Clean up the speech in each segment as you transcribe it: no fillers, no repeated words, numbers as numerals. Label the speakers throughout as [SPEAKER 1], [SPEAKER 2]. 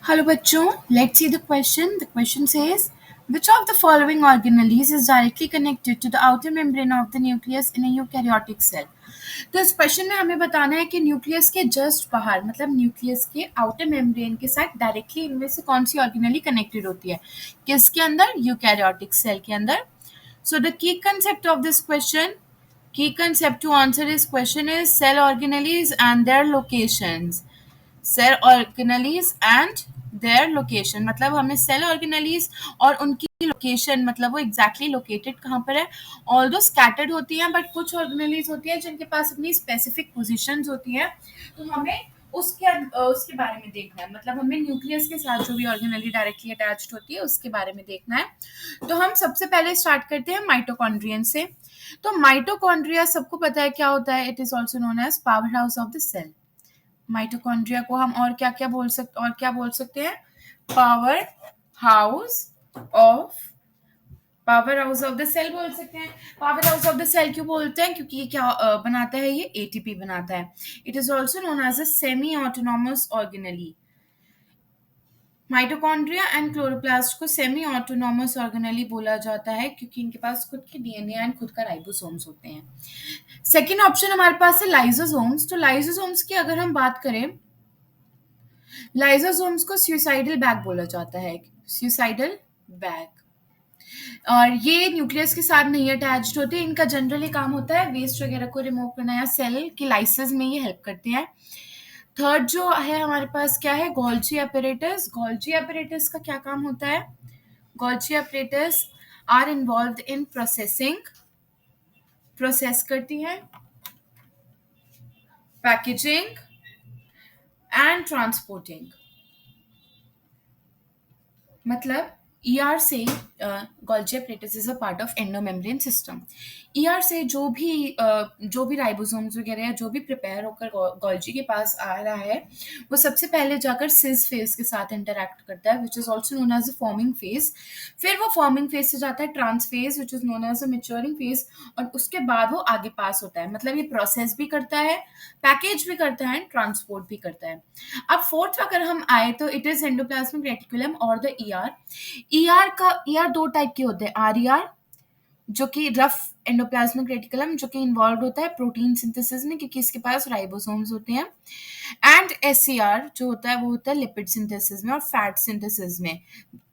[SPEAKER 1] Hello बच्चों, let's see the question. The question says, which of the following organelles is directly connected to the outer membrane of the nucleus in a eukaryotic cell? तो इस question में हमें बताना है कि nucleus के just बाहर मतलब न्यूक्लियस के आउटर मेम्ब्रेन के साथ डायरेक्टली इनमें से कौन सी ऑर्गेनेली कनेक्टेड होती है, किसके अंदर? यूकैरियोटिक सेल के अंदर. So the key concept of this question, key concept to answer this question is cell organelles and their locations. Cell organelles and their location, मतलब हमें सेल ऑर्गेनेलीज और उनकी लोकेशन, मतलब वो एग्जैक्टली लोकेटेड कहाँ पर है. ऑल्दो स्कैटर्ड होती हैं बट कुछ ऑर्गेनेलीज होती हैं जिनके पास अपनी स्पेसिफिक पोजीशंस होती हैं, तो हमें उसके बारे में देखना है. मतलब हमें न्यूक्लियस के साथ जो भी ऑर्गेनेली डायरेक्टली अटैच्ड होती है उसके बारे में देखना है. तो हम सबसे पहले स्टार्ट करते हैं माइटोकॉन्ड्रियन से. तो माइटोकॉन्ड्रिया सबको पता है क्या होता है. It is also known as power house of the cell. Mitochondria को हम और क्या बोल सकते हैं? Power house of power house of the cell बोल सकते हैं. Power house of the cell क्यों बोलते हैं? क्योंकि ये क्या बनाता है? ये एटीपी बनाता है. It is also known as a semi autonomous organelle. Mitochondria and chloroplast को सेमी ऑटोनॉमस ऑर्गेनेली बोला जाता है क्योंकि इनके पास खुद के डीएनए एंड खुद का राइबोसोम्स होते हैं. सेकेंड ऑप्शन हमारे पास है लाइसोसोम्स. तो लाइसोसोम्स की अगर हम बात करें, लाइसोसोम्स को सुसाइडल बैग बोला जाता है. Suicidal bag. और ये न्यूक्लियस के साथ नहीं अटैच्ड होते. इनका जनरली काम होता है वेस्ट वगैरह को रिमूव करना या सेल की लाइसिस में ये हेल्प करते हैं. थर्ड जो है हमारे पास क्या है? Golgi apparatus. गोल्जी अपरेटस का क्या काम होता है? Golgi apparatus are involve in processing, process करती है, पैकेजिंग एंड ट्रांसपोर्टिंग. मतलब ईआर से Golgi apparatus is a part of endomembrane system. ER से जो भी राइबोसोम्स वगैरह या जो भी प्रिपेयर होकर गोल्जी के पास आ रहा है वो सबसे पहले जाकर सिस फेज के साथ इंटरैक्ट करता है which is also known as a forming phase. फिर वो फॉर्मिंग फेज से जाता है trans phase which is known as a maturing phase, और उसके बाद वो आगे पास होता है. मतलब ये प्रोसेस भी करता है, पैकेज भी करता है, ट्रांसपोर्ट भी करता है. अब फोर्थ अगर हम आए तो इट इज एंडोप्लाज्मिक रेटिकुलम और द ईआर. ईआर दो टाइप के होते हैं. आरईआर जो कि रफ एंडोप्लाज्मिक रेटिकुलम जो कि इन्वॉल्व होता है प्रोटीन सिंथेसिस में क्योंकि इसके पास राइबोसोम्स होते हैं. एंड एससीआर जो होता है वो होता है लिपिड सिंथेसिस में और फैट सिंथेसिस में.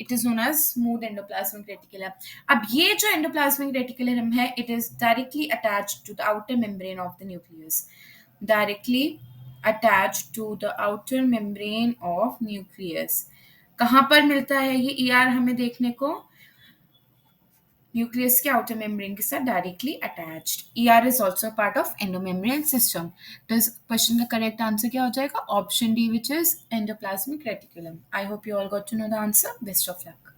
[SPEAKER 1] It is known as smooth endoplasmic reticulum. अब ये जो एंडोप्लाज्मिक रेटिकुलम है it is directly attached to the outer membrane of the nucleus. Directly attached to the outer membrane of nucleus. कहाँ पर मिलता है ये ईआर हमें देखने को? न्यूक्लियस के आउटर मेम्ब्रेन के साथ directly attached. ER is also part of endomembrane system. तो इस क्वेश्चन का करेक्ट आंसर क्या हो जाएगा? Option D which is endoplasmic reticulum. I hope you all got to know the answer. Best of luck.